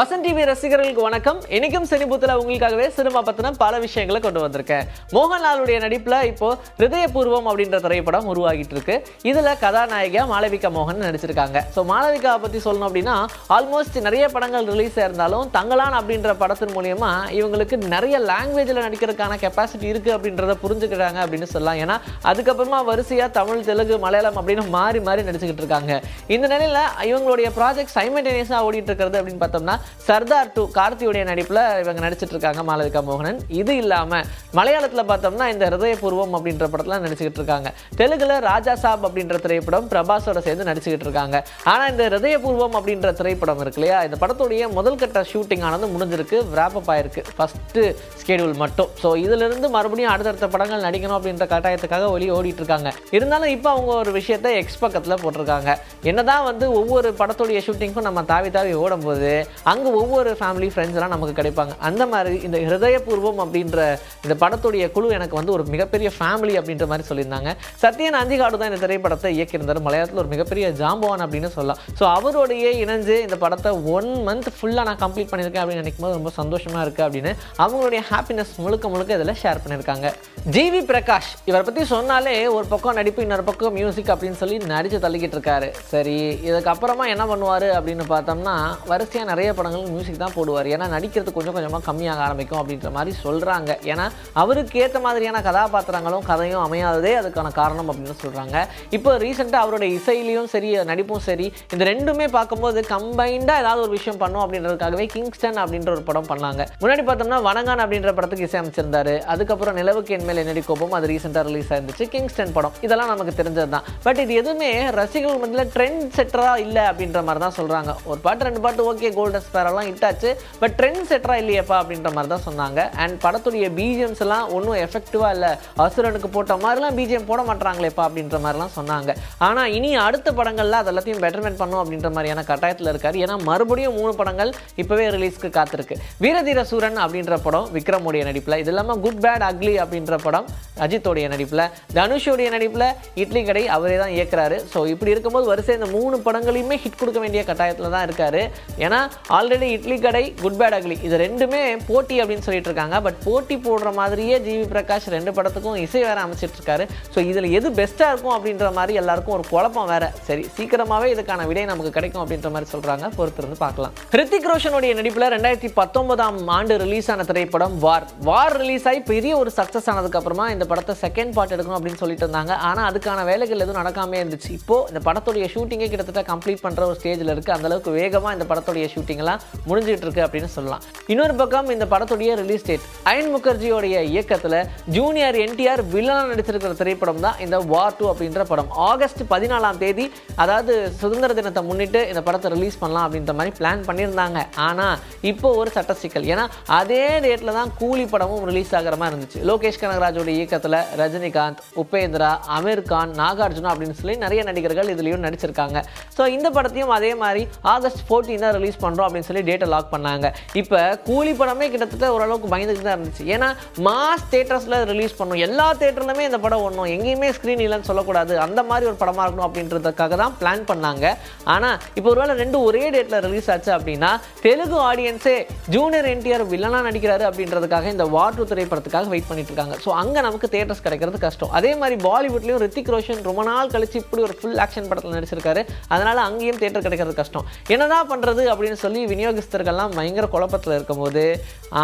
Vasan TV ரசிகர்களுக்கு வணக்கம். இன்னைக்கும் சினிபூத்துல உங்களுக்காகவே சினிமா பத்தின பல விஷயங்களை கொண்டு வந்திருக்கேன். மோகன்லாலுடைய நடிப்புல இப்போ ஹிருதயபூர்வம் அப்படின்ற திரைப்படம் உருவாகிட்டு இருக்கு. இதுல கதாநாயகியா மாளவிகா மோகன் நடிச்சிருக்காங்க. ஸோ மாளவிகா பத்தி சொல்லணும் அப்படின்னா ஆல்மோஸ்ட் நிறைய படங்கள் ரிலீஸ் ஆயிருந்தாலும் தங்கலான் அப்படின்ற படத்தின் மூலியமா இவங்களுக்கு நிறைய லாங்குவேஜில் நடிக்கிறதுக்கான கெப்பாசிட்டி இருக்கு அப்படின்றத புரிஞ்சுக்கிறாங்க அப்படின்னு சொல்லலாம். ஏன்னா அதுக்கப்புறமா வரிசையா தமிழ், தெலுங்கு, மலையாளம் அப்படின்னு மாறி மாறி நடிச்சுக்கிட்டு இருக்காங்க. இந்த நிலையில இவங்களுடைய ப்ராஜெக்ட் சைமல்டேனியஸா ஓடிட்டு இருக்கிறது அப்படின்னு பார்த்தோம்னா சர்தார் 2 கார்த்தியுடைய நடிப்புல இவங்க நடிச்சிட்டு இருக்காங்க மாளவிகா மோகனன். இது இல்லாம மலையாளத்துல பார்த்தோம்னா இந்த ஹிருதயபூர்வம் அப்படின்ற படத்துல நடிச்சுக்கிட்டு இருக்காங்க. தெலுங்குல ராஜா சாப் அப்படின்ற திரைப்படம் பிரபாஸோட சேர்ந்து நடிச்சுக்கிட்டு இருக்காங்க. ஆனா இந்த ஹிருதயபூர்வம் அப்படின்ற திரைப்படம் இருக்கு இல்லையா, இந்த படத்துடைய முதல் கட்ட ஷூட்டிங் ஆனது முடிஞ்சிருக்கு, ராப் ஆயிருக்கு ஃபர்ஸ்ட் ஸ்கெடியூல் மட்டும். ஸோ இதுல இருந்து மறுபடியும் அடுத்தடுத்த படங்கள் நடிக்கணும் அப்படின்ற கட்டாயத்துக்காக வெளியே ஓடிட்டு இருக்காங்க. இருந்தாலும் இப்போ அவங்க ஒரு விஷயத்தை எக்ஸ் பக்கத்துல போட்டிருக்காங்க. என்னதான் ஒவ்வொரு படத்துடைய ஷூட்டிங்க்கும் நம்ம தாவி தாவி ஓடும் போது அங்கே ஒவ்வொரு ஃபேமிலி ஃப்ரெண்ட்ஸ் எல்லாம் நமக்கு கிடைப்பாங்க. அந்த மாதிரி இந்த ஹிருதயபூர்வம் அப்படின்ற இந்த படத்துடைய குழு எனக்கு ஒரு மிகப்பெரிய ஃபேமிலி அப்படின்ற மாதிரி சொல்லியிருந்தாங்க. சத்யன் அந்திகாடு தான் இந்த திரைப்படத்தை இயக்கியிருந்தார். மலையாளத்தில் ஒரு மிகப்பெரிய ஜாம்பவான் அப்படின்னு சொல்லலாம். ஸோ அவரோடையே இணைஞ்சு இந்த படத்தை 1 month ஃபுல்லாக நான் கம்ப்ளீட் பண்ணியிருக்கேன் அப்படின்னு நினைக்கும் போது ரொம்ப சந்தோஷமாக இருக்குது அப்படின்னு அவங்களுடைய ஹாப்பினஸ் முழுக்க இதில் ஷேர் பண்ணியிருக்காங்க. ஜிவி பிரகாஷ் இவரை பற்றி சொன்னாலே ஒரு பக்கம் நடிப்பு, இன்னொரு பக்கம் மியூசிக் அப்படின்னு சொல்லி நடித்து தள்ளிக்கிட்டு இருக்காரு. சரி, இதுக்கப்புறமா என்ன பண்ணுவார் அப்படின்னு பார்த்தோம்னா வரிசையாக நிறைய படங்களுக்கு மியூசிக் தான் போடுவார். ஏன்னா நடிக்கிறது கொஞ்சம் கொஞ்சமாக கம்மியாக ஆரம்பிக்கும் அப்படின்ற மாதிரி சொல்கிறாங்க. ஏன்னா அவருக்கு ஏற்ற மாதிரியான கதாபாத்திரங்களும் கதையும் அமையாததே அதுக்கான காரணம் அப்படின்னு சொல்கிறாங்க. இப்போ ரீசெண்டாக அவரோட இசையிலையும் சரி நடிப்பும் சரி இந்த ரெண்டுமே பார்க்கும்போது கம்பைண்டாக ஏதாவது ஒரு விஷயம் பண்ணும் அப்படின்றதுக்காகவே கிங்ஸ்டன் அப்படின்ற ஒரு படம் பண்ணாங்க. முன்னாடி பார்த்தோம்னா வணங்கான் அப்படின்ற படத்துக்கு இசை அமைச்சிருந்தாரு. அதுக்கப்புறம் நிலவுக்கு என்மேல் என்னடி கோபம் அது ரீசெண்டாக ரிலீஸ் ஆயிருந்துச்சு, கிங்ஸ்டன் படம். இதெல்லாம் நமக்கு தெரிஞ்சது தான். பட் இது எதுவுமே ரசிகர்கள் மத்தியில் ட்ரெண்ட் செட்டராக இல்லை அப்படின்ற மாதிரி தான் சொல்கிறாங்க. ஒரு பாட்டு 2 பாட்டு ஓகே, கோல்டன் ஸ்பேரெல்லாம் ஹிட்டாச்சு, பட் ட்ரெண்ட் செட்டராக இல்லையப்பா அப்படின்ற மாதிரி தான் சொன்னாங்க. அண்ட் படத்துடைய பிஜிஎம்ஸ் எல்லாம் ஒன்றும் எஃபெக்டிவாக இல்லை, அசுரனுக்கு போட்ட மாதிரிலாம் பிஜிஎம் போட மாட்டாங்களேப்பா அப்படின்ற மாதிரிலாம் சொன்னாங்க. ஆனால் இனி அடுத்த படங்களில் அது எல்லாத்தையும் பெட்டர்மெண்ட் பண்ணும் அப்படின்ற மாதிரியான கட்டாயத்தில் இருக்காரு. ஏன்னா மறுபடியும் 3 படங்கள் இப்போவே ரிலீஸ்க்கு காத்திருக்கு. வீரதீர சூரன் அப்படின்ற படம் விக்ரமுடைய நடிப்பில், இது இல்லாமல் குட் பேட் அக்லி அப்படின்ற படம் அஜித்தோடைய நடிப்பில், தனுஷோடைய நடிப்பில் இட்லி கடை அவரே தான் இயக்குறாரு. ஸோ இப்படி இருக்கும்போது வரிசை இந்த 3 படங்களையுமே ஹிட் கொடுக்க வேண்டிய கட்டாயத்தில் தான் இருக்காரு. ஏன்னா ஆல்ரெடி இட்லி கடை, குட் பேட் அக்லி இது ரெண்டுமே போட்டி அப்படின்னு சொல்லிட்டு இருக்காங்க. பட் போட்டி போடுற மாதிரியே ஜிவி பிரகாஷ் 2 படத்துக்கும் இசை வேற அமைச்சிட்டு இருக்காரு. ஸோ இதில் எது பெஸ்ட்டாக இருக்கும் அப்படின்ற மாதிரி எல்லாருக்கும் ஒரு குழப்பம் வேற. சரி, சீக்கிரமாகவே இதுக்கான விடை நமக்கு கிடைக்கும் அப்படின்ற மாதிரி சொல்றாங்க. பொறுத்திருந்து பார்க்கலாம். ஹிருத்திக் ரோஷனுடைய நடிப்பில் 2019ஆம் ஆண்டு ரிலீஸ் ஆன திரைப்படம் வார் ரிலீஸ் ஆகி பெரிய ஒரு சக்ஸஸ் ஆனதுக்கு அப்புறமா இந்த படத்தை செகண்ட் பார்ட் எடுக்கணும் அப்படின்னு சொல்லிட்டு இருந்தாங்க. ஆனால் அதுக்கான வேலைகள் எதுவும் நடக்காமே இருந்துச்சு. இப்போ இந்த படத்துடைய ஷூட்டிங்கே கிட்டத்தட்ட கம்ப்ளீட் பண்ற ஒரு ஸ்டேஜில் இருக்கு. அந்த அளவுக்கு வேகமாக இந்த படத்துடைய ஷூட்டிங் எல்லாம் முடிஞ்சிட்டு இருக்கு அப்படின்னு சொல்லலாம். இன்னொரு பக்கம் இந்த படத்துடைய ரிலீஸ் டேட் அயன் முகர்ஜியோடைய இயக்கத்தில் ஜூனியர் என்டிஆர் வில்லனா நடிச்சிருக்கிற திரைப்படம் தான் இந்த வார் 2 அப்படின்ற படம். ஆகஸ்ட் 14ஆம் தேதி, அதாவது சுதந்திர தினத்தை முன்னிட்டு இந்த படத்தை ரிலீஸ் பண்ணலாம் அப்படின்ற மாதிரி பிளான் பண்ணியிருந்தாங்க. ஆனால் இப்போ ஒரு சட்ட சிக்கல். ஏன்னா அதே டேட்டில் தான் கூலி படமும் ரிலீஸ் ஆகிற மாதிரி இருந்துச்சு. லோகேஷ் கனகராஜோட இயக்கத்தில் ரஜினிகாந்த், உபேந்திரா, அமீர் கான், நாகார்ஜுனா அப்படின்னு சொல்லி நிறைய நடிகர்கள் இதுலேயும் நடிச்சிருக்காங்க. ஸோ இந்த படத்தையும் அதே மாதிரி ஆகஸ்ட் 14 தான் ரிலீஸ் பண்ணுறோம் அப்படின்னு சொல்லி டேட்டை லாக் பண்ணாங்க. இப்போ கூலி படமே கிட்டத்தட்ட ஓரளவுக்கு பயந்துட்டு தான் இருந்துச்சு. ஏன்னா மாஸ் தேட்டர்ஸில் ரிலீஸ் பண்ணணும், எல்லா தேட்டர்லையுமே இந்த படம் ஒன்றும், எங்கேயுமே ஸ்க்ரீன் இல்லைன்னு சொல்லக்கூடாது, அந்த மாதிரி ஒரு படமாக இருக்கணும் அப்படின்றதுக்காக தான் பிளான் பண்ணாங்க. ஆனால் இப்போ ஒருவேளை 2 ஒரே டேட்டில் ரிலீஸ் ஆச்சு அப்படின்னா தெலுங்கு ஆடியன்ஸே ஜூனியர் என்டிஆர் வில்லனா நடிக்கிறாரு அப்படின்றதுக்காக இந்த வார் 2 திரைப்படத்துக்காக வெயிட் பண்ணிட்டு இருக்காங்க. ஸோ அங்கே நமக்கு தேட்டர்ஸ் கிடைக்கிறது கஷ்டம். அதே மாதிரி பாலிவுட்லையும் ரித்திக் ரோஷன் ரொம்ப நாள் கழிச்சு இப்படி ஒரு ஃபுல் ஆக்ஷன் படத்தில் நடிச்சிருக்காரு. அதனால அங்கேயும் தேட்டர் கிடைக்கிறது கஷ்டம். என்னதான் பண்றது அப்படின்னு சொல்லி விநியோகஸ்தர்கள்லாம் பயங்கர குழப்பத்தில் இருக்கும்போது,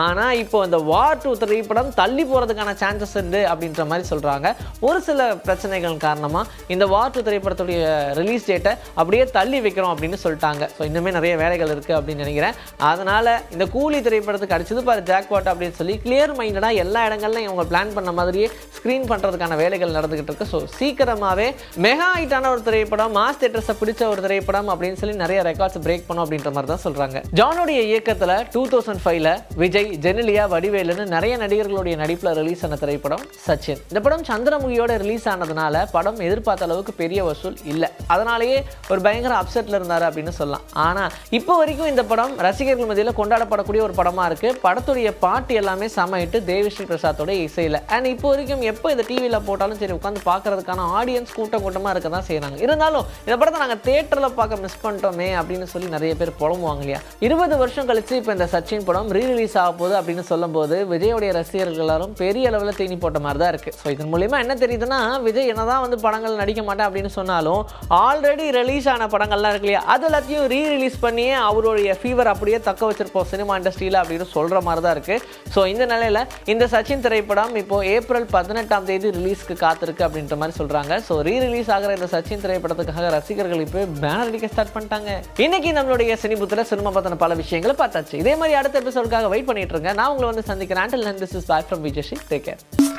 ஆனால் இப்போ இந்த வார் 2 திரைப்படம் தள்ளி போகிறதுக்கான சான்சஸ் உண்டு அப்படின்ற மாதிரி சொல்கிறாங்க. ஒரு சில பிரச்சனைகள் காரணமாக இந்த வார் 2 திரைப்படத்துடைய ரிலீஸ் டேட்டை அப்படியே தள்ளி வைக்கிறோம் அப்படின்னு சொல்லிட்டாங்க. ஸோ இன்னுமே நிறைய வேலைகள் இருக்குது அப்படின்னு நினைக்கிறேன். அதனால் இந்த கூலி திரைப்படத்துக்கு அடிச்சது பாரு ஜாக்பாட் அப்படின்னு சொல்லி கிளியர் மைண்டடாக எல்லா இடங்கள்லையும் இவங்க பிளான் பண்ண மாதிரியே ஸ்க்ரீன் பண்ணுறதுக்கான வேலைகள் நடந்துகிட்டு இருக்கு. ஸோ சீக்கிரமாகவே மெகா ஹிட்டான ஒரு திரைப்படம், மாஸ் தேட்டர்ஸை பிடிச்ச ஒரு திரைப்படம் அப்படின்னு சொல்லி நிறைய ரெக்கார்ட்ஸ் பிரேக் பண்ணும் அப்படின்ற மாதிரி தான் சொல்கிறாங்க. ஜானுடைய இயக்கத்தில் 2005ல் விஜய், ஜெனிலியா, வடிவேலுன்னு நிறைய நடிகர்களுடைய நடிப்பில் ரிலீஸ் ஆன திரைப்படம் சச்சின். இந்த படம் சந்திரமுகியோட ரிலீஸ் ஆனதுனால படம் எதிர்பார்த்த அளவுக்கு பெரிய வசூல் இல்லை. அதனாலேயே ஒரு பயங்கர அப்செட்டில் இருந்தார் அப்படின்னு சொல்லலாம். ஆனால் இப்போ வரைக்கும் இந்த படம் ரசிகர்கள் மத்தியில் கொண்டாடப்படக்கூடிய ஒரு படமாக இருக்குது. படத்துடைய பாட்டு எல்லாமே சமையிட்டு தேவிஸ்ரீ பிரசாத்தோட இசையில். அண்ட் இப்போ வரைக்கும் எப்போ இந்த டிவியில் போட்டாலும் சரி உட்காந்து பார்க்கறதுக்கான ஆடியன்ஸ் கூட்டமாக இருக்க தான் செய்கிறாங்க. இருந்தாலும் இந்த படத்தை நாங்கள் தேட்டரில் பார்க்க மிஸ் பண்ணிட்டோமே அப்படின்னு சொல்லி நிறைய பேர் புலம்புவாங்க இல்லையா. இல்லையா? 20 வருஷம் கழிச்சு இப்போ இந்த சச்சின் படம் ரீரிலீஸ் ஆக போகுது அப்படின்னு சொல்லும்போது விஜயோடைய ரசிகர்கள் எல்லாரும் பெரிய அளவில் தீனி போட்ட மாதிரி தான் இருக்குது. ஸோ இதன் மூலிமா என்ன தெரியுதுன்னா, விஜய் என்னதான் வந்து படங்கள் நடிக்க மாட்டேன் அப்படின்னு சொன்னாலும் ஆல்ரெடி ரிலீஸ் ஆன படங்கள்லாம் இருக்கு இல்லையா, அது எல்லாத்தையும் ரீரிலீஸ் பண்ணியே அவருடைய ஃபீவர் அப்படியே தக்க வச்சிருப்போம் சினிமா இண்டஸ்ட்ரியில் அப்படின்னு சொல்கிற மாதிரி தான் இருக்குது. ஸோ இந்த நிலையில் இந்த சச்சின் திரைப்படம் இப்போ ஏப்ரல் 18ஆம் தேதி ரிலீஸ்க்கு காத்திருக்கு அப்படின்ற மாதிரி சொல்கிறாங்க. ஸோ ரீரிலீஸ் ஆகிற இந்த சச்சின் திரைப்படத்துக்காக ரசிகர்கள் இப்போ பேனர் அடிக்க ஸ்டார்ட் பண்ணிட்டாங்க. இன்னைக்கு நம்மளுடைய சினிபுத்தில் சினிமா பற்றின பல விஷயங்களை பார்த்தாச்சு. இதே மாதிரி அடுத்த எபிசோடுக்காக வெயிட் பண்ணிட்டு இருங்க. நான் உங்களை வந்து சந்திக்கிறேன். Until then, this is back from Vijay. Take care.